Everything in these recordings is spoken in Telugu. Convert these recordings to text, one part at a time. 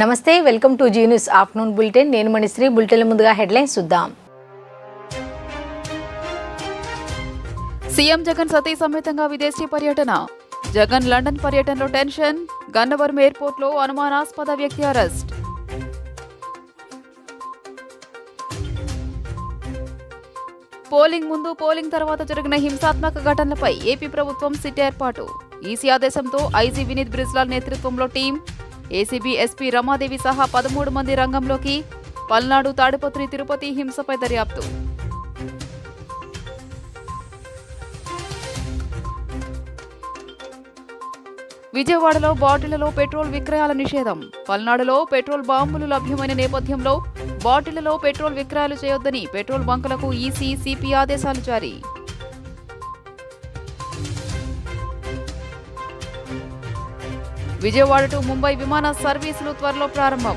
నమస్తే, welcome to Zee news afternoon bulletin. నేను మణిశ్రీ. బులెటిన్ ముందుగా హెడ్లైన్స్ చూద్దాం. సీఎం జగన్ సతీ సమేతంగా విదేశీ పర్యటన. జగన్ లండన్ పర్యటనలో టెన్షన్. గన్నవరం ఎయిర్పోర్ట్లో అనుమానాస్పద వ్యక్తి అరెస్ట్. పోలింగ్ ముందు, పోలింగ్ తర్వాత జరిగిన హింసాత్మక ఘటనలపై ఏపీ ప్రభుత్వం సిట్ ఏర్పాటు. ఈసీ ఆదేశంతో ఐజీ వినీత్ బ్రిజ్లాల్ నేతృత్వంలో టీం, ఏసీబీ ఎస్పీ రమాదేవి సహా 13 మంది రంగంలోకి. పల్నాడు, తాడిపత్రి, తిరుపతి హింసపై దర్యాప్తు. విజయవాడలో బాటిళ్లలో పెట్రోల్ విక్రయాల నిషేధం. పల్నాడులో పెట్రోల్ బాంబులు లభ్యమైన నేపథ్యంలో బాటిళ్లలో పెట్రోల్ విక్రయాలు చేయొద్దని పెట్రోల్ బంకులకు ఈసీ, సిపి ఆదేశాలు జారీ. విజయవాడ టు ముంబై విమాన సర్వీసులు త్వరలో ప్రారంభం.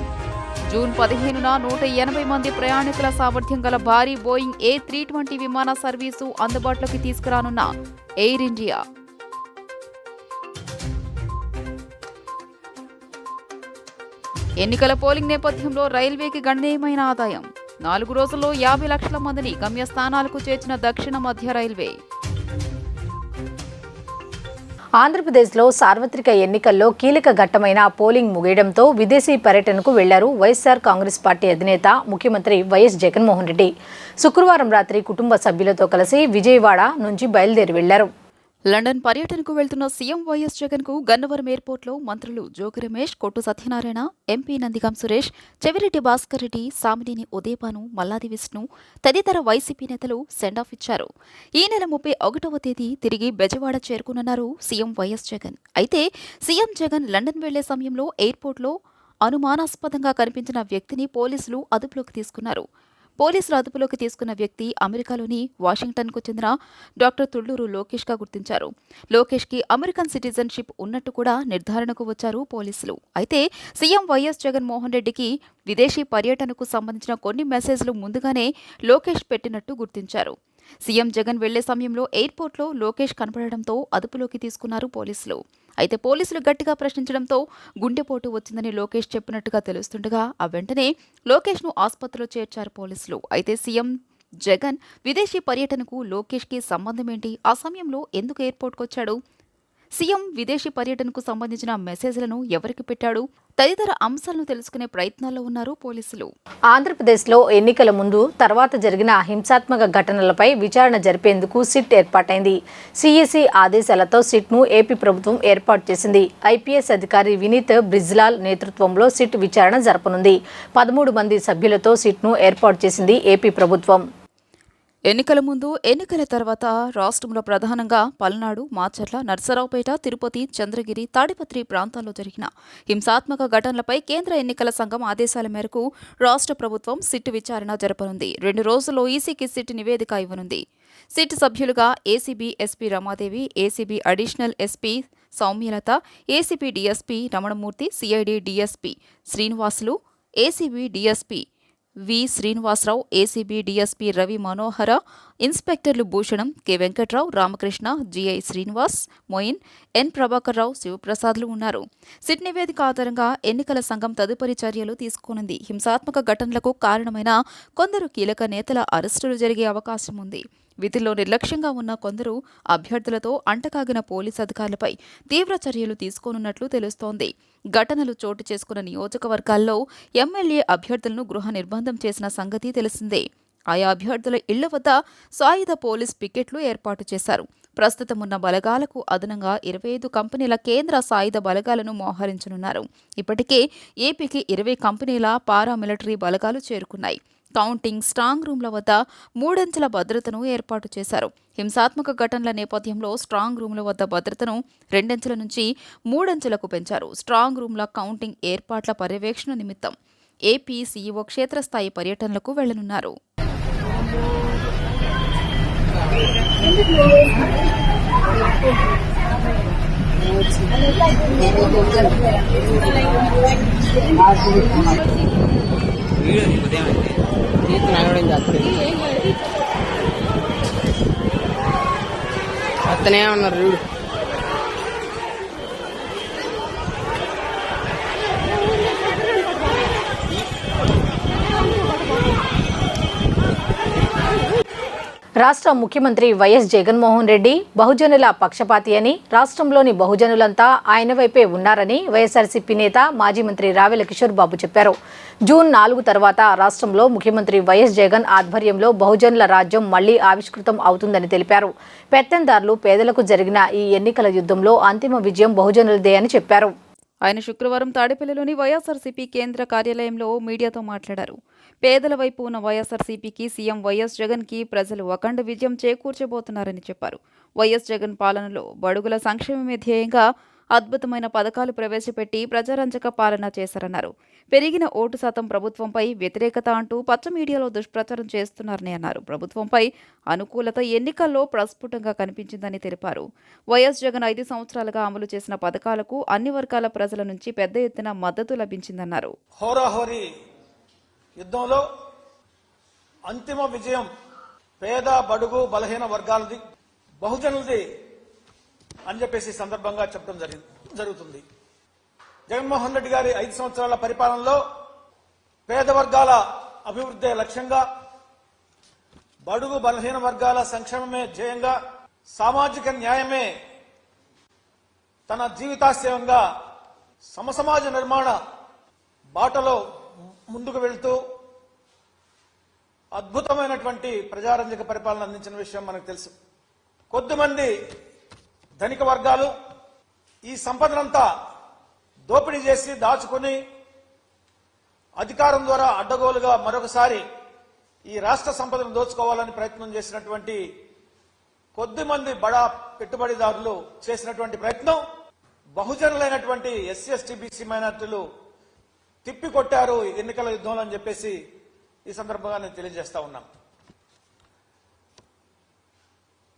జూన్ 15న 180 మంది ప్రయాణికుల సామర్థ్యం గల భారీ బోయింగ్ A320 విమాన సర్వీసు అందుబాటులోకి తీసుకురానున్న ఎయిర్ ఇండియా. ఎన్నికల పోలింగ్ నేపథ్యంలో రైల్వేకి గణనీయమైన ఆదాయం. 4 రోజుల్లో 50 లక్షల మందిని గమ్యస్థానాలకు చేర్చిన దక్షిణ మధ్య రైల్వే. ఆంధ్రప్రదేశ్లో సార్వత్రిక ఎన్నికల్లో కీలక ఘట్టమైన పోలింగ్ ముగియడంతో విదేశీ పర్యటనకు వెళ్లారు వైఎస్ఆర్ కాంగ్రెస్ పార్టీ అధినేత ముఖ్యమంత్రి వైఎస్ జగన్మోహన్ రెడ్డి. శుక్రవారం రాత్రి కుటుంబ సభ్యులతో కలిసి విజయవాడ నుంచి బయలుదేరి వెళ్లారు. లండన్ పర్యటనకు వెళ్తున్న సీఎం వైఎస్ జగన్ కు గన్నవరం ఎయిర్పోర్ట్లో మంత్రులు జోగి రమేష్, కొట్టు సత్యనారాయణ, ఎంపీ నందిగాం సురేష్, చెవిరెడ్డి భాస్కర్ రెడ్డి, సామినేని ఉదయభాను, మల్లాది విష్ణు తదితర వైసీపీ నేతలు సెండ్ ఆఫ్ ఇచ్చారు. ఈ నెల 31వ తేదీ తిరిగి బెజవాడ చేరుకున్నారు సీఎం వైఎస్ జగన్. అయితే సీఎం జగన్ లండన్ వెళ్లే సమయంలో ఎయిర్పోర్ట్లో అనుమానాస్పదంగా కనిపించిన వ్యక్తిని పోలీసులు అదుపులోకి తీసుకున్నారు. పోలీసులు అదుపులోకి తీసుకున్న వ్యక్తి అమెరికాలోని వాషింగ్టన్కు చెందిన డాక్టర్ తుళ్లూరు లోకేష్గా గుర్తించారు. లోకేష్కి అమెరికన్ సిటిజన్షిప్ ఉన్నట్టు కూడా నిర్ధారణకు వచ్చారు పోలీసులు. అయితే సీఎం వైఎస్ జగన్మోహన్ రెడ్డికి విదేశీ పర్యటనకు సంబంధించిన కొన్ని మెసేజ్లు ముందుగానే లోకేష్ పెట్టినట్టు గుర్తించారు. సీఎం జగన్ వెళ్లే సమయంలో ఎయిర్పోర్ట్లో లోకేష్ కనపడడంతో అదుపులోకి తీసుకున్నారు పోలీసులు. అయితే పోలీసులు గట్టిగా ప్రశ్నించడంతో గుండెపోటు వచ్చిందని లోకేష్ చెప్పినట్టుగా తెలుస్తుండగా ఆ వెంటనే లోకేష్ను ఆసుపత్రిలో చేర్చారు పోలీసులు. అయితే సీఎం జగన్ విదేశీ పర్యటనకు లోకేష్కి సంబంధమేంటి? ఆ సమయంలో ఎందుకు ఎయిర్పోర్ట్కు వచ్చాడు? సీఎం విదేశీ పర్యటనకు సంబంధించిన మెసేజ్లను ఎవరికి పెట్టాడు? తదితర అంశాలను తెలుసుకునే ప్రయత్నాల్లో ఉన్నారు పోలీసులు. ఆంధ్రప్రదేశ్లో ఎన్నికల ముందు, తర్వాత జరిగిన హింసాత్మక ఘటనలపై విచారణ జరిపేందుకు సిట్ ఏర్పాటైంది. సిఈసి ఆదేశాలతో సిట్ను ఏపీ ప్రభుత్వం ఏర్పాటు చేసింది. ఐపీఎస్ అధికారి వినీత్ బ్రిజ్లాల్ నేతృత్వంలో సిట్ విచారణ జరపనుంది. 13 మంది సభ్యులతో సిట్ను ఏర్పాటు చేసింది ఏపీ ప్రభుత్వం. ఎన్నికల ముందు, ఎన్నికల తర్వాత రాష్ట్రంలో ప్రధానంగా పల్నాడు, మాచర్ల, నర్సరావుపేట, తిరుపతి, చంద్రగిరి, తాడిపత్రి ప్రాంతాల్లో జరిగిన హింసాత్మక ఘటనలపై కేంద్ర ఎన్నికల సంఘం ఆదేశాల మేరకు రాష్ట్ర ప్రభుత్వం సిట్ విచారణ జరపనుంది. 2 రోజుల్లో ఈసీకి సిట్ నివేదిక ఇవ్వనుంది. సిట్ సభ్యులుగా ACB SP Ramadevi, ACB additional SP Soumyalatha, ACB DSP Ramanamurthy, CID DSP Srinivasulu, ACB DSP V Srinivasarao, ACB DSP Ravi Manohara, ఇన్స్పెక్టర్లు Bhushanam, K Venkatrao, Ramakrishna, GI Srinivas, Moin, N Prabhakar Rao, శివప్రసాద్లు ఉన్నారు. సిట్ నివేదిక ఆధారంగా ఎన్నికల సంఘం తదుపరి చర్యలు తీసుకోనుంది. హింసాత్మక ఘటనలకు కారణమైన కొందరు కీలక నేతల అరెస్టులు జరిగే అవకాశం ఉంది. విధుల్లో నిర్లక్ష్యంగా ఉన్న కొందరు అభ్యర్థులతో అంటకాగిన పోలీసు అధికారులపై తీవ్ర చర్యలు తీసుకోనున్నట్లు తెలుస్తోంది. ఘటనలు చోటు చేసుకున్న నియోజకవర్గాల్లో ఎమ్మెల్యే అభ్యర్థులను గృహ నిర్బంధం చేసిన సంగతి తెలిసిందే. ఆయా అభ్యర్థుల ఇళ్ల వద్ద సాయుధ పోలీస్ పికెట్లు ఏర్పాటు చేశారు. ప్రస్తుతం ఉన్న బలగాలకు అదనంగా 25 కంపెనీల కేంద్ర సాయుధ బలగాలను మోహరించనున్నారు. ఇప్పటికే ఏపీకి 20 కంపెనీల పారామిలిటరీ బలగాలు చేరుకున్నాయి. కౌంటింగ్ స్ట్రాంగ్ రూమ్ల వద్ద 3 అంచెల భద్రతను ఏర్పాటు చేశారు. హింసాత్మక ఘటనల నేపథ్యంలో స్ట్రాంగ్ రూమ్ల వద్ద భద్రతను 2 అంచెల నుంచి 3 అంచెలకు పెంచారు. స్ట్రాంగ్ రూమ్ల కౌంటింగ్ ఏర్పాట్ల పర్యవేక్షణ నిమిత్తం ఏపీ సీఈఓ క్షేత్రస్థాయి పర్యటనలకు వెళ్లనున్నారు. అతనే ఉన్నారు. రాష్ట్ర ముఖ్యమంత్రి వైఎస్ జగన్మోహన్ రెడ్డి బహుజనుల పక్షపాతి అని, రాష్ట్రంలోని బహుజనులంతా ఆయన వైపే ఉన్నారని వైఎస్ఆర్సీపీ నేత మాజీ మంత్రి రావెల కిషోర్ బాబు చెప్పారు. జూన్ 4 తర్వాత రాష్ట్రంలో ముఖ్యమంత్రి వైఎస్ జగన్ ఆధ్వర్యంలో బహుజనుల రాజ్యం మళ్లీ ఆవిష్కృతం అవుతుందని తెలిపారు. పెత్తందారులు పేదలకు జరిగిన ఈ ఎన్నికల యుద్ధంలో అంతిమ విజయం బహుజనులదే అని చెప్పారు. ఆయన శుక్రవారం తాడేపల్లిలోని వైఎస్ఆర్సీపీ కేంద్ర కార్యాలయంలో మీడియాతో మాట్లాడారు. పేదల వైపు ఉన్న వైఎస్ఆర్సీపీకి సీఎం వైఎస్ జగన్కి ప్రజలు అఖండ విజయం చేకూర్చబోతున్నారని చెప్పారు. వైఎస్ జగన్ పాలనలో బడుగుల సంక్షేమమే ధ్యేయంగా అద్భుతమైన పథకాలు ప్రవేశపెట్టి ప్రజారంజక పాలన చేశారన్నారు. పెరిగిన ఓటు శాతం ప్రభుత్వంపై వ్యతిరేకత అంటూ పచ్చ మీడియాలో దుష్ప్రచారం చేస్తున్నారని అన్నారు. ప్రభుత్వంపై అనుకూలత ఎన్నికల్లో ప్రస్ఫుటంగా కనిపించిందని తెలిపారు. వైఎస్ జగన్ 5 సంవత్సరాలుగా అమలు చేసిన పథకాలకు అన్ని వర్గాల ప్రజల నుంచి పెద్ద ఎత్తున మద్దతు లభించిందన్నారు. హోరాహోరీ యుద్ధంలో అంతిమ విజయం పేద బడుగు బలహీన వర్గాలది, బహుజనులది అని చెప్పేసి సందర్భంగా చెప్పడం జరుగుతుంది. జగన్మోహన్ రెడ్డి గారి 5 సంవత్సరాల పరిపాలనలో పేద వర్గాల అభివృద్ధి లక్ష్యంగా, బడుగు బలహీన వర్గాల సంక్షేమమే ధ్యేయంగా, సామాజిక న్యాయమే తన జీవితాశయంగా సమసమాజ నిర్మాణ బాటలో ముందుకు వెళ్తూ అద్భుతమైనటువంటి ప్రజారంజక పరిపాలన అందించిన విషయం మనకు తెలుసు. కొద్దిమంది ధనిక వర్గాలు ఈ సంపదనంతా దోపిడీ చేసి దాచుకుని అధికారం ద్వారా అడ్డగోలుగా మరొకసారి ఈ రాష్ట్ర సంపదను దోచుకోవాలని ప్రయత్నం చేసినటువంటి కొద్దిమంది బడా పెట్టుబడిదారులు చేసినటువంటి ప్రయత్నం బహుజనులైనటువంటి ఎస్సీ ఎస్టీ బీసీ మైనార్టీలు తిప్పికొట్టారు ఎన్నికల యుద్ధంలో అని చెప్పేసి ఈ సందర్భంగా నేను తెలియజేస్తా ఉన్నాం.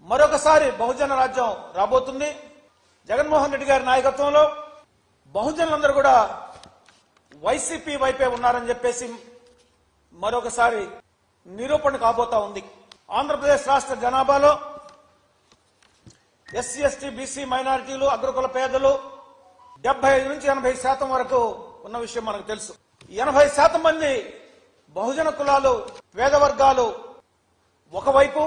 మరొకసారి బహుజన రాజ్యం రాబోతుంది. జగన్మోహన్ రెడ్డి గారి నాయకత్వంలో బహుజనులందరూ కూడా వైసీపీ వైపే ఉన్నారని చెప్పేసి మరొకసారి నిరూపణ కాబోతా ఉంది. ఆంధ్రప్రదేశ్ రాష్ట్ర జనాభాలో ఎస్సీ ఎస్టీ బీసీ మైనారిటీలు, అగ్రకుల పేదలు 75 నుంచి 80% వరకు ఉన్న విషయం మనకు తెలుసు. 80% మంది బహుజన కులాలు, పేద వర్గాలు ఒకవైపు,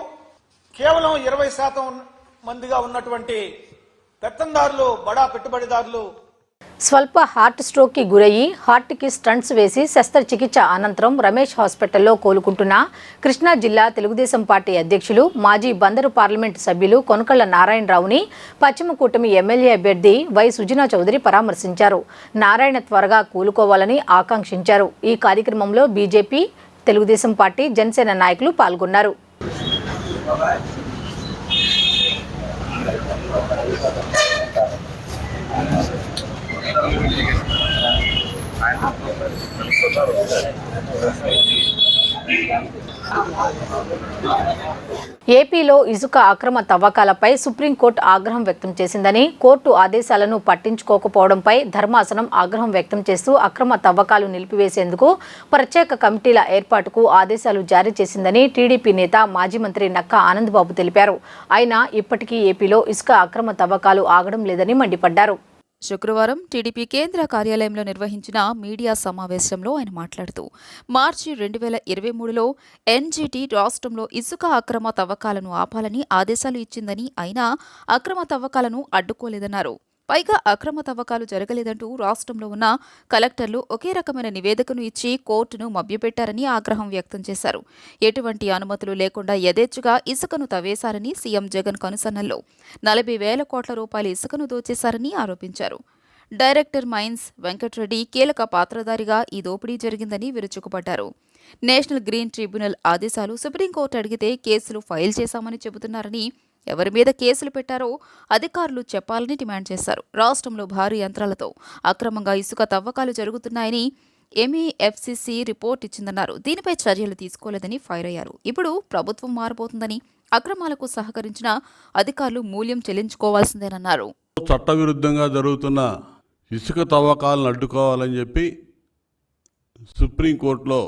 కేవలం 20% మందిగా ఉన్నటువంటి పెత్తందారులు, బడా పెట్టుబడిదారులు స్వల్ప హార్ట్ స్ట్రోక్కి గురయ్యి హార్ట్కి స్టంట్స్ వేసి శస్త్రచికిత్స అనంతరం రమేష్ హాస్పిటల్లో కోలుకుంటున్న కృష్ణా జిల్లా తెలుగుదేశం పార్టీ అధ్యక్షులు, మాజీ బందరు పార్లమెంటు సభ్యులు కొనకళ్ల నారాయణరావుని పశ్చిమ కూటమి ఎమ్మెల్యే అభ్యర్థి వై సుజనా చౌదరి పరామర్శించారు. నారాయణ త్వరగా కోలుకోవాలని ఆకాంక్షించారు. ఈ కార్యక్రమంలో బీజేపీ, తెలుగుదేశం పార్టీ, జనసేన నాయకులు పాల్గొన్నారు. ఏపీలో ఇసుక అక్రమ తవ్వకాలపై సుప్రీంకోర్టు ఆగ్రహం వ్యక్తం చేసిందని, కోర్టు ఆదేశాలను పట్టించుకోకపోవడంపై ధర్మాసనం ఆగ్రహం వ్యక్తం చేస్తూ అక్రమ తవ్వకాలు నిలిపివేసేందుకు ప్రత్యేక కమిటీల ఏర్పాటుకు ఆదేశాలు జారీ చేసిందని టీడీపీ నేత మాజీ మంత్రి నక్కా ఆనందబాబు తెలిపారు. అయినా ఇప్పటికీ ఏపీలో ఇసుక అక్రమ తవ్వకాలు ఆగడం లేదని మండిపడ్డారు. శుక్రవారం టీడీపీ కేంద్ర కార్యాలయంలో నిర్వహించిన మీడియా సమావేశంలో ఆయన మాట్లాడుతూ, మార్చి 2023లో ఎన్జీటీ రాష్ట్రంలో ఇసుక అక్రమ తవ్వకాలను ఆపాలని ఆదేశాలు ఇచ్చిందని, అయినా అక్రమ తవ్వకాలను అడ్డుకోలేదన్నారు. పైగా అక్రమ తవ్వకాలు జరగలేదంటూ రాష్ట్రంలో ఉన్న కలెక్టర్లు ఒకే రకమైన నివేదికను ఇచ్చి కోర్టును మభ్యపెట్టారని ఆగ్రహం వ్యక్తం చేశారు. ఎటువంటి అనుమతులు లేకుండా యథేచ్ఛగా ఇసుకను తవ్వేశారని, సీఎం జగన్ కనుసన్నల్లో 40,000 కోట్ల రూపాయల ఇసుకను దోచేశారని ఆరోపించారు. డైరెక్టర్ మైన్స్ వెంకట్రెడ్డి కీలక పాత్రధారిగా ఈ దోపిడీ జరిగిందని విరుచుకుపడ్డారు. నేషనల్ గ్రీన్ ట్రిబ్యునల్ ఆదేశాలు సుప్రీంకోర్టు అడిగితే కేసులు ఫైల్ చేశామని చెబుతున్నారని, ఎవరి మీద కేసులు పెట్టారో అధికారులు చెప్పాలని డిమాండ్ చేశారు. రాష్ట్రంలో భారీ యంత్రాలతో అక్రమంగా ఇసుక తవ్వకాలు జరుగుతున్నాయని ఎంఈఎఫ్సిసి రిపోర్ట్ ఇచ్చిందన్నారు. దీనిపై చర్యలు తీసుకోలేదని ఫైర్ అయ్యారు. ఇప్పుడు ప్రభుత్వం మారబోతుందని, అక్రమాలకు సహకరించిన అధికారులు మూల్యం చెల్లించుకోవాల్సిందేనన్నారు. చట్టవిరుద్ధంగా జరుగుతున్న ఇసుక తవ్వకాలను అడ్డుకోవాలని చెప్పి సుప్రీంకోర్టులో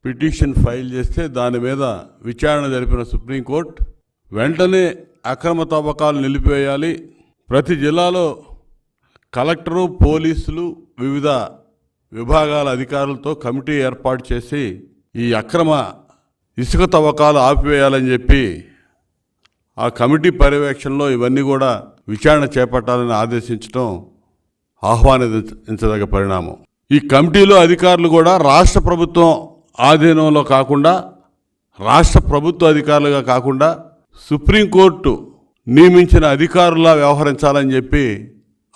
పిటిషన్ ఫైల్ చేస్తే దాని మీద విచారణ జరిపిన సుప్రీంకోర్టు వెంటనే అక్రమ తవ్వకాలు నిలిపివేయాలి, ప్రతి జిల్లాలో కలెక్టరు, పోలీసులు, వివిధ విభాగాల అధికారులతో కమిటీ ఏర్పాటు చేసి ఈ అక్రమ ఇసుక తవ్వకాలు ఆపివేయాలని చెప్పి ఆ కమిటీ పర్యవేక్షణలో ఇవన్నీ కూడా విచారణ చేపట్టాలని ఆదేశించడం ఆహ్వానించదగ్గ పరిణామం. ఈ కమిటీలో అధికారులు కూడా రాష్ట్ర ప్రభుత్వం ఆధీనంలో కాకుండా, రాష్ట్ర ప్రభుత్వ అధికారులుగా కాకుండా సుప్రీంకోర్టు నియమించిన అధికారులా వ్యవహరించాలని చెప్పి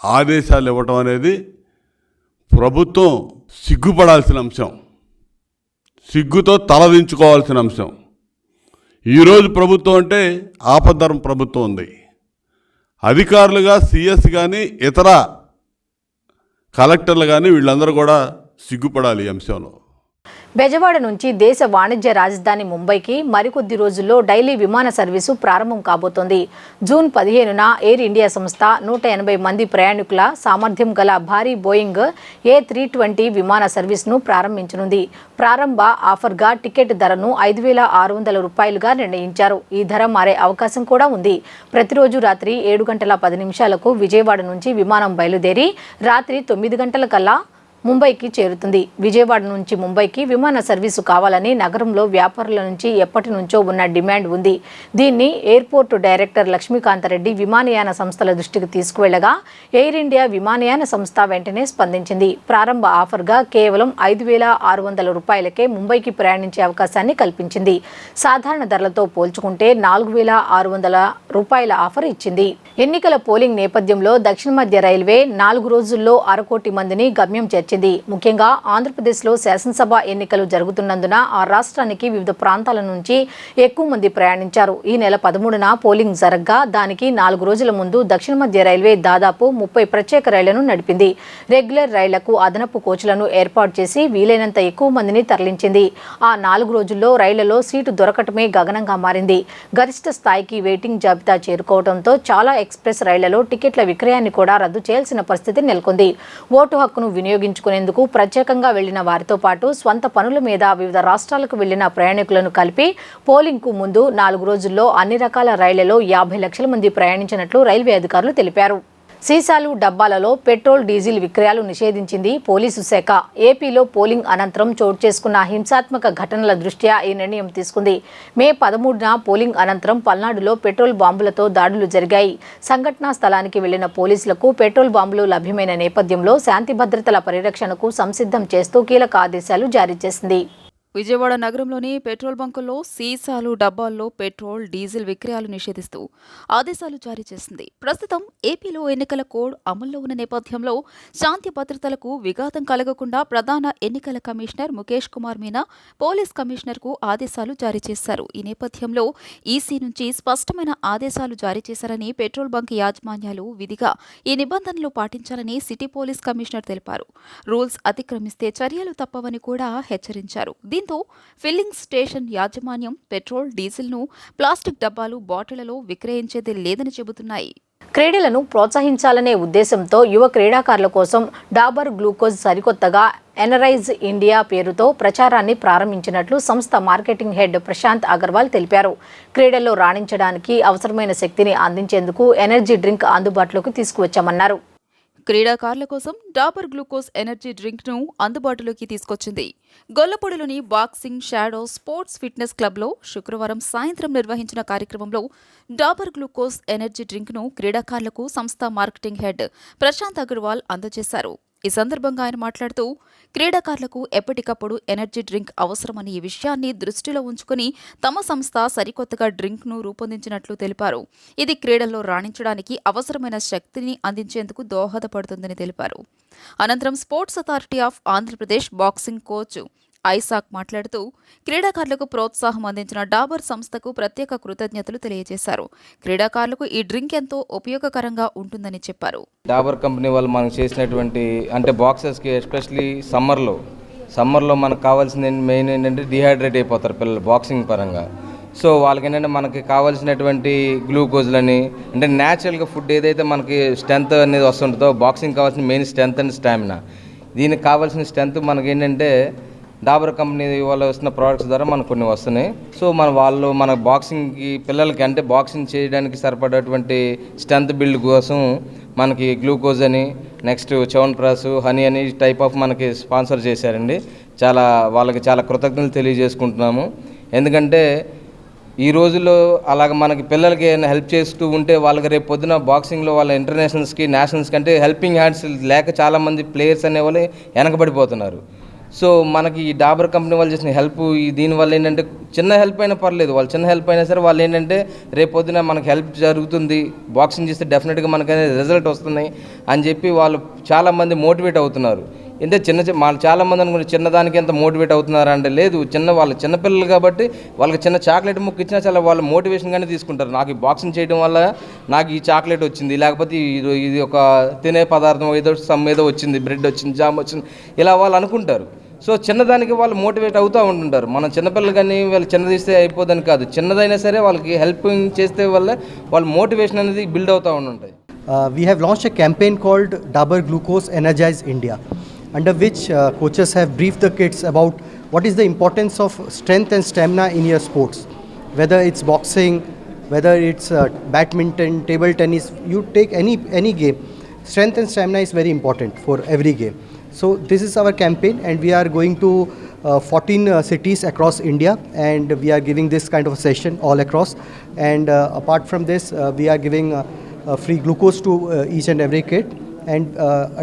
ఆదేశాలు ఇవ్వటం అనేది ప్రభుత్వం సిగ్గుపడాల్సిన అంశం, సిగ్గుతో తలదించుకోవాల్సిన అంశం. ఈరోజు ప్రభుత్వం అంటే ఆపద్ధర్మ ప్రభుత్వం ఉంది. అధికారులుగా సిఎస్ కానీ ఇతర కలెక్టర్లు కానీ వీళ్ళందరూ కూడా సిగ్గుపడాలి ఈ అంశంలో. బెజవాడ నుంచి దేశ వాణిజ్య రాజధాని ముంబైకి మరికొద్ది రోజుల్లో డైలీ విమాన సర్వీసు ప్రారంభం కాబోతోంది. జూన్ 15న ఎయిర్ ఇండియా సంస్థ 180 మంది ప్రయాణికుల సామర్థ్యం గల భారీ బోయింగ్ A320 విమాన సర్వీసును ప్రారంభించనుంది. ప్రారంభ ఆఫర్గా టికెట్ ధరను 5,600 రూపాయలుగా నిర్ణయించారు. ఈ ధర మారే అవకాశం కూడా ఉంది. ప్రతిరోజు రాత్రి 7:10 విజయవాడ నుంచి విమానం బయలుదేరి రాత్రి 9 గంటలకల్లా ముంబైకి చేరుతుంది. విజయవాడ నుంచి ముంబైకి విమాన సర్వీసు కావాలని నగరంలో వ్యాపారుల నుంచి ఎప్పటి నుంచో ఉన్న డిమాండ్ ఉంది. దీన్ని ఎయిర్పోర్టు డైరెక్టర్ లక్ష్మీకాంతరెడ్డి విమానయాన సంస్థల దృష్టికి తీసుకువెళ్లగా ఎయిర్ ఇండియా విమానయాన సంస్థ వెంటనే స్పందించింది. ప్రారంభ ఆఫర్గా కేవలం 5,600 రూపాయలకే ముంబైకి ప్రయాణించే అవకాశాన్ని కల్పించింది. సాధారణ ధరలతో పోల్చుకుంటే 4,600 రూపాయల ఆఫర్ ఇచ్చింది. ఎన్నికల పోలింగ్ నేపథ్యంలో దక్షిణ మధ్య రైల్వే 4 రోజుల్లో 1/2 కోటి మందిని గమ్యం చేర్చింది. ముఖ్యంగా ఆంధ్రప్రదేశ్లో శాసనసభ ఎన్నికలు జరుగుతున్నందున ఆ రాష్ట్రానికి వివిధ ప్రాంతాల నుంచి ఎక్కువ మంది ప్రయాణించారు. ఈ నెల 13న పోలింగ్ జరగ్గా దానికి 4 రోజుల ముందు దక్షిణ మధ్య రైల్వే దాదాపు 30 ప్రత్యేక రైళ్లను నడిపింది. రెగ్యులర్ రైళ్లకు అదనపు కోచ్లను ఏర్పాటు చేసి వీలైనంత ఎక్కువ మందిని తరలించింది. ఆ 4 రోజుల్లో రైళ్లలో సీటు దొరకటమే గగనంగా మారింది. గరిష్ట స్థాయికి వెయిటింగ్ జాబితా చేరుకోవడంతో చాలా ఎక్స్ప్రెస్ రైళ్లలో టికెట్ల విక్రయాన్ని కూడా రద్దు చేయాల్సిన పరిస్థితి నెలకొంది. ఓటు హక్కును వినియోగించుకునేందుకు ప్రత్యేకంగా వెళ్లిన వారితో పాటు స్వంత పనుల మీద వివిధ రాష్ట్రాలకు వెళ్లిన ప్రయాణికులను కలిపి పోలింగ్కు ముందు 4 రోజుల్లో అన్ని రకాల రైళ్లలో 50 లక్షల మంది ప్రయాణించినట్లు రైల్వే అధికారులు తెలిపారు. సీసాలు, డబ్బాలలో పెట్రోల్, డీజిల్ విక్రయాలు నిషేధించింది పోలీసు శాఖ. ఏపీలో పోలింగ్ అనంతరం చోటు చేసుకున్న హింసాత్మక ఘటనల దృష్ట్యా ఈ నిర్ణయం తీసుకుంది. మే 13న పోలింగ్ అనంతరం పల్నాడులో పెట్రోల్ బాంబులతో దాడులు జరిగాయి. సంఘటనా స్థలానికి వెళ్లిన పోలీసులకు పెట్రోల్ బాంబులు లభ్యమైన నేపథ్యంలో శాంతి భద్రతల పరిరక్షణకు సంసిద్ధం చేస్తూ కీలక ఆదేశాలు జారీ చేసింది. విజయవాడ నగరంలోని పెట్రోల్ బంకుల్లో సీసాలు, డబ్బాల్లో పెట్రోల్, డీజిల్ విక్రయాలు నిషేధిస్తూ ఆదేశాలు జారీ చేసింది. ప్రస్తుతం ఏపీలో ఎన్నికల కోడ్ అమల్లో ఉన్న నేపథ్యంలో శాంతి భద్రతలకు విఘాతం కలగకుండా ప్రధాన ఎన్నికల కమిషనర్ ముఖేష్ కుమార్ మీనా పోలీస్ కమిషనర్కు ఆదేశాలు జారీ చేశారు. ఈ నేపథ్యంలో ఈసీ నుంచి స్పష్టమైన ఆదేశాలు జారీ చేశారని పెట్రోల్ బంక్ యాజమాన్యాలు విధిగా ఈ నిబంధనలు పాటించాలని సిటీ పోలీస్ కమిషనర్ తెలిపారు. రూల్స్ అతిక్రమిస్తే చర్యలు తప్పవని కూడా హెచ్చరించారు. దీంతో ఫిల్లింగ్ స్టేషన్ యాజమాన్యం పెట్రోల్, డీజిల్ను ప్లాస్టిక్ డబ్బాలు, బాటిళ్లలో విక్రయించేది లేదని చెబుతున్నాయి. క్రీడలను ప్రోత్సహించాలనే ఉద్దేశంతో యువ క్రీడాకారుల కోసం డాబర్ గ్లూకోజ్ సరికొత్తగా ఎనరైజ్ ఇండియా పేరుతో ప్రచారాన్ని ప్రారంభించినట్లు సంస్థ మార్కెటింగ్ హెడ్ ప్రశాంత్ అగర్వాల్ తెలిపారు. క్రీడల్లో రాణించడానికి అవసరమైన శక్తిని అందించేందుకు ఎనర్జీ డ్రింక్ అందుబాటులోకి తీసుకువచ్చామన్నారు. క్రీడాకారుల కోసం డాబర్ గ్లూకోజ్ ఎనర్జీ డ్రింక్ను అందుబాటులోకి తీసుకొచ్చింది. గొల్లపూడిలోని బాక్సింగ్, షాడో స్పోర్ట్స్ ఫిట్నెస్ క్లబ్లో శుక్రవారం సాయంత్రం నిర్వహించిన కార్యక్రమంలో డాబర్ గ్లూకోజ్ ఎనర్జీ డ్రింక్ను క్రీడాకారులకు సంస్థ మార్కెటింగ్ హెడ్ ప్రశాంత్ అగర్వాల్ అందజేశారు. ఈ సందర్భంగా ఆయన మాట్లాడుతూ క్రీడాకారులకు ఎప్పటికప్పుడు ఎనర్జీ డ్రింక్ అవసరమని ఈ విషయాన్ని దృష్టిలో ఉంచుకుని తమ సంస్థ సరికొత్తగా డ్రింక్ను రూపొందించినట్లు తెలిపారు. ఇది క్రీడల్లో రాణించడానికి అవసరమైన శక్తిని అందించేందుకు దోహదపడుతుందని తెలిపారు. అనంతరం sports authority of Andhra Pradesh boxing coach Isaac మాట్లాడుతూ క్రీడాకారులకు ప్రోత్సాహం అందించిన డాబర్ సంస్థకు ప్రత్యేక కృతజ్ఞతలు తెలియజేశారు. క్రీడాకారులకు ఈ డ్రింక్ ఎంతో ఉపయోగకరంగా ఉంటుందని చెప్పారు. డాబర్ కంపెనీ వాళ్ళు మనకు చేసినటువంటి అంటే బాక్సర్స్కి ఎస్పెషలీ సమ్మర్లో మనకు కావాల్సింది మెయిన్ ఏంటంటే డిహైడ్రేట్ అయిపోతారు పిల్లలు బాక్సింగ్ పరంగా. సో వాళ్ళకి ఏంటంటే మనకి కావాల్సినటువంటి గ్లూకోజ్లని అంటే న్యాచురల్గా ఫుడ్ ఏదైతే మనకి స్ట్రెంత్ అనేది వస్తుంటుందో బాక్సింగ్ కావాల్సిన మెయిన్ స్ట్రెంత్ అండ్ స్టామినా. దీనికి కావాల్సిన స్ట్రెంత్ మనకి ఏంటంటే డాబర్ కంపెనీ వాళ్ళు వస్తున్న ప్రోడక్ట్స్ ద్వారా మనకు కొన్ని వస్తున్నాయి. సో మన బాక్సింగ్కి పిల్లలకి అంటే బాక్సింగ్ చేయడానికి సరిపడేటువంటి స్ట్రెంత్ బిల్డ్ కోసం మనకి గ్లూకోజ్ అని, నెక్స్ట్ చవన్ప్రాస్, హనీ అని టైప్ ఆఫ్ మనకి స్పాన్సర్ చేశారండి. వాళ్ళకి చాలా కృతజ్ఞతలు తెలియజేసుకుంటున్నాము. ఎందుకంటే ఈ రోజుల్లో అలాగ మనకి పిల్లలకి ఏమైనా హెల్ప్ చేస్తూ ఉంటే వాళ్ళకి రేపు పొద్దున బాక్సింగ్లో వాళ్ళ ఇంటర్నేషనల్స్కి నేషనల్స్కి అంటే హెల్పింగ్ హ్యాండ్స్ లేక చాలామంది ప్లేయర్స్ అనేవాళ్ళు వెనకబడిపోతున్నారు. సో మనకి ఈ డాబర్ కంపెనీ వాళ్ళు చేసిన హెల్ప్ దీనివల్ల ఏంటంటే చిన్న హెల్ప్ అయినా పర్లేదు, వాళ్ళు చిన్న హెల్ప్ అయినా సరే వాళ్ళు ఏంటంటే రేపు పొద్దున మనకి హెల్ప్ జరుగుతుంది, బాక్సింగ్ చేస్తే డెఫినెట్గా మనకనే రిజల్ట్ వస్తున్నాయి అని చెప్పి వాళ్ళు చాలామంది మోటివేట్ అవుతున్నారు. అంటే చాలామంది అనుకుంటే చిన్నదానికి ఎంత మోటివేట్ అవుతున్నారా అంటే లేదు, వాళ్ళు చిన్నపిల్లలు కాబట్టి వాళ్ళకి చిన్న చాక్లెట్ ముక్క ఇచ్చినా చాలా వాళ్ళు మోటివేషన్గానే తీసుకుంటారు. నాకు ఈ బాక్సింగ్ చేయడం వల్ల నాకు ఈ చాక్లెట్ వచ్చింది, లేకపోతే ఇది ఒక తినే పదార్థం ఏదో వచ్చింది, బ్రెడ్ వచ్చింది, జామ్ వచ్చింది, ఇలా వాళ్ళు అనుకుంటారు. సో చిన్నదానికి వాళ్ళు మోటివేట్ అవుతూ ఉంటుంటారు. మన చిన్నపిల్లలు కానీ వాళ్ళు చిన్నది ఇస్తే అయిపోదని కాదు, చిన్నదైనా సరే వాళ్ళకి హెల్పింగ్ చేస్తే వల్ల వాళ్ళ మోటివేషన్ అనేది బిల్డ్ అవుతూ ఉంటాయి. We have launched a campaign called Dabur Glucose Energize India, under which coaches have briefed the kids about what is the importance of strength and stamina in your sports. Whether it's boxing, whether it's badminton, table tennis, you take any game, strength and stamina is very important for every game. So this is our campaign, and we are going to 14 cities across India, and we are giving this kind of a session all across. And apart from this, we are giving free glucose to each and every kid, and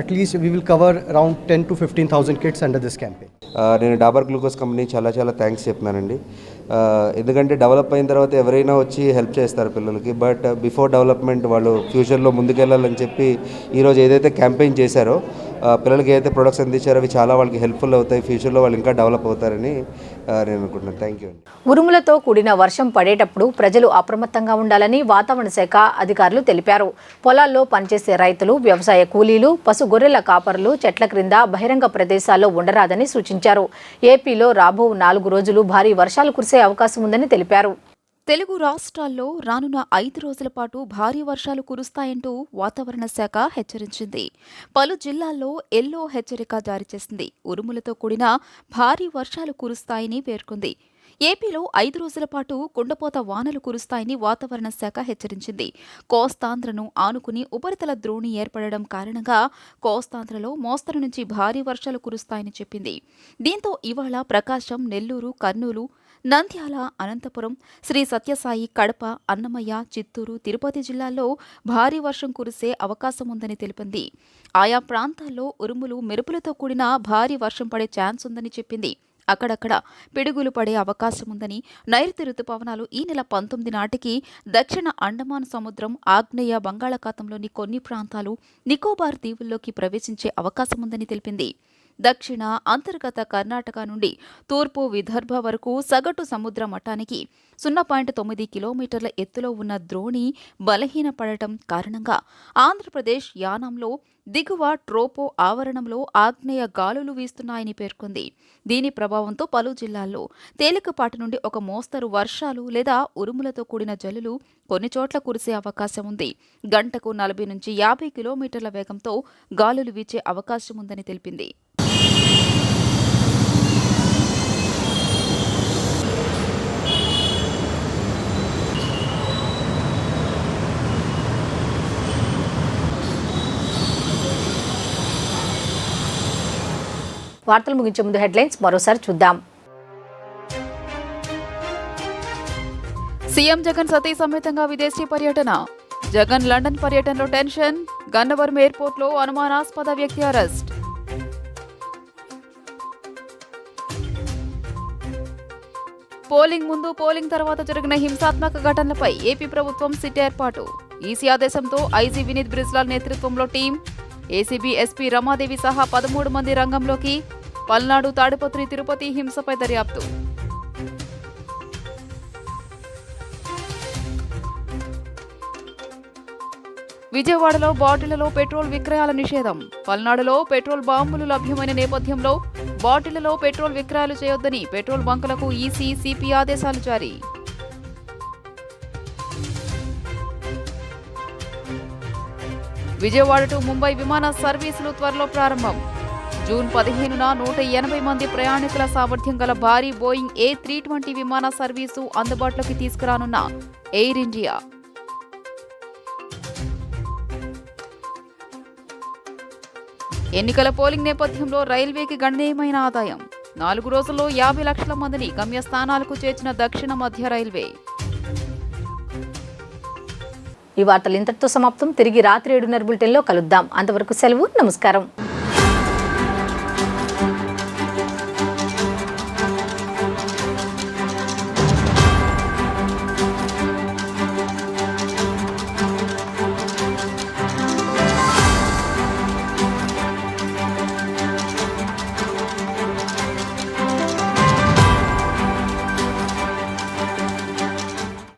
at least we will cover around 10 to 15,000 kids under this campaign. నేను డాబర్ గ్లూకోజ్ కంపెనీ చాలా థ్యాంక్స్ చెప్తున్నానండి. ఎందుకంటే డెవలప్ అయిన తర్వాత ఎవరైనా వచ్చి హెల్ప్ చేస్తారు పిల్లలకి, బట్ బిఫోర్ డెవలప్మెంట్ వాళ్ళు ఫ్యూచర్లో ముందుకెళ్ళాలని చెప్పి ఈరోజు ఏదైతే క్యాంపెయిన్ చేశారో పిల్లలకి ఏదైతే ప్రొడక్ట్స్ అందించారో అవి చాలా వాళ్ళకి హెల్ప్ఫుల్ అవుతాయి, ఫ్యూచర్లో వాళ్ళు ఇంకా డెవలప్ అవుతారని నేను అనుకుంటున్నాను. థ్యాంక్ యూ అండి. ఉరుములతో కూడిన వర్షం పడేటప్పుడు ప్రజలు అప్రమత్తంగా ఉండాలని వాతావరణ శాఖ అధికారులు తెలిపారు. పొలాల్లో పనిచేసే రైతులు, వ్యవసాయ కూలీలు, పశు గొర్రెల కాపరులు చెట్ల క్రింద బహిరంగ ప్రదేశాల్లో ఉండరాదని సూచించారు. ఏపీలో రాబో 4 రోజులు భారీ వర్షాలు కురిసే అవకాశం ఉందని తెలిపారు. తెలుగు రాష్ట్రాల్లో రానున్న 5 రోజుల పాటు భారీ వర్షాలు కురుస్తాయంటూ వాతావరణ శాఖ హెచ్చరించింది. పలు జిల్లాల్లో ఎల్లో హెచ్చరిక జారీ చేసింది. ఉరుములతో కూడిన భారీ వర్షాలు కురుస్తాయని పేర్కొంది. ఏపీలో 5 రోజుల పాటు కుండపోత వానలు కురుస్తాయని వాతావరణ శాఖ హెచ్చరించింది. కోస్తాంధ్రను ఆనుకుని ఉపరితల ద్రోణి ఏర్పడడం కారణంగా కోస్తాంధ్రలో మోస్తరు నుంచి భారీ వర్షాలు కురుస్తాయని చెప్పింది. దీంతో ఇవాళ ప్రకాశం, నెల్లూరు, కర్నూలు, నంద్యాల, అనంతపురం, శ్రీ సత్యసాయి, కడప, అన్నమయ్య, చిత్తూరు, తిరుపతి జిల్లాల్లో భారీ వర్షం కురిసే అవకాశం ఉందని తెలిపింది. ఆయా ప్రాంతాల్లో ఉరుములు, మెరుపులతో కూడిన భారీ వర్షం పడే ఛాన్స్ ఉందని చెప్పింది. అక్కడక్కడ పిడుగులు పడే అవకాశం ఉందని, నైరుతి రుతుపవనాలు ఈ నెల 19 నాటికి దక్షిణ అండమాన్ సముద్రం, ఆగ్నేయ బంగాళాఖాతంలోని కొన్ని ప్రాంతాలు, నికోబార్ దీవుల్లోకి ప్రవేశించే అవకాశం ఉందని తెలిపింది. దక్షిణ అంతర్గత కర్ణాటక నుండి తూర్పు విదర్భ వరకు సగటు సముద్ర మట్టానికి 0.9 కిలోమీటర్ల ఎత్తులో ఉన్న ద్రోణి బలహీనపడటం కారణంగా ఆంధ్రప్రదేశ్ యానాంలో దిగువ ట్రోపో ఆవరణంలో ఆగ్నేయ గాలులు వీస్తున్నాయని పేర్కొంది. దీని ప్రభావంతో పలు జిల్లాల్లో తేలికపాటి నుండి ఒక మోస్తరు వర్షాలు లేదా ఉరుములతో కూడిన జల్లులు కొన్ని చోట్ల కురిసే అవకాశం ఉంది. గంటకు 40 నుంచి 50 కిలోమీటర్ల వేగంతో గాలులు వీచే అవకాశం ఉందని తెలిపింది. వార్తలు ముగించే ముందు హెడ్లైన్స్ మరోసారి చూద్దాం. సీఎం జగన్ సతీ సమేతంగా విదేశీ పర్యటన. జగన్ లండన్ పర్యటనలో టెన్షన్. గన్నవరం ఎయిర్పోర్ట్లో అనుమానాస్పద వ్యక్తి అరెస్ట్. పోలింగ్ ముందు, పోలింగ్ తర్వాత జరిగిన హింసాత్మక ఘటనలపై ఏపీ ప్రభుత్వం సిట్ ఏర్పాటు. ఈసీ ఆదేశంతో ఐజీ వినీత్ బ్రిజ్లాల్ నేతృత్వంలో టీం. ఏసీబీ ఎస్పీ రమాదేవి సహా 13 మంది రంగంలోకి. పల్నాడు, తాడిపత్రి, తిరుపతి హింసపై దర్యాప్తు. విజయవాడలో బాటిళ్లలో పెట్రోల్ విక్రయాల నిషేధం. పల్నాడులో పెట్రోల్ బాంబులు లభ్యమైన నేపథ్యంలో బాటిళ్లలో పెట్రోల్ విక్రయాలు చేయొద్దని పెట్రోల్ బంకులకు ఈసీ, సిపి ఆదేశాలు జారీ. విజయవాడ టు ముంబై విమాన సర్వీసులు త్వరలో ప్రారంభం. జూన్ 15న 180 మంది ప్రయాణికుల సామర్థ్యం గల భారీ బోయింగ్ A320 విమాన సర్వీసు అందుబాటులోకి తీసుకురానున్న ఎయిర్ ఇండియా. ఎన్నికల పోలింగ్ నేపథ్యంలో రైల్వేకి గణనీయమైన ఆదాయం. 4 రోజుల్లో 50 లక్షల మందిని గమ్యస్థానాలకు చేర్చిన దక్షిణ మధ్య రైల్వే. ఈ వార్తలు ఇంతటితో సమాప్తం. తిరిగి రాత్రి 7:30 బులెటిన్లో కలుద్దాం. అంతవరకు సెలవు. నమస్కారం.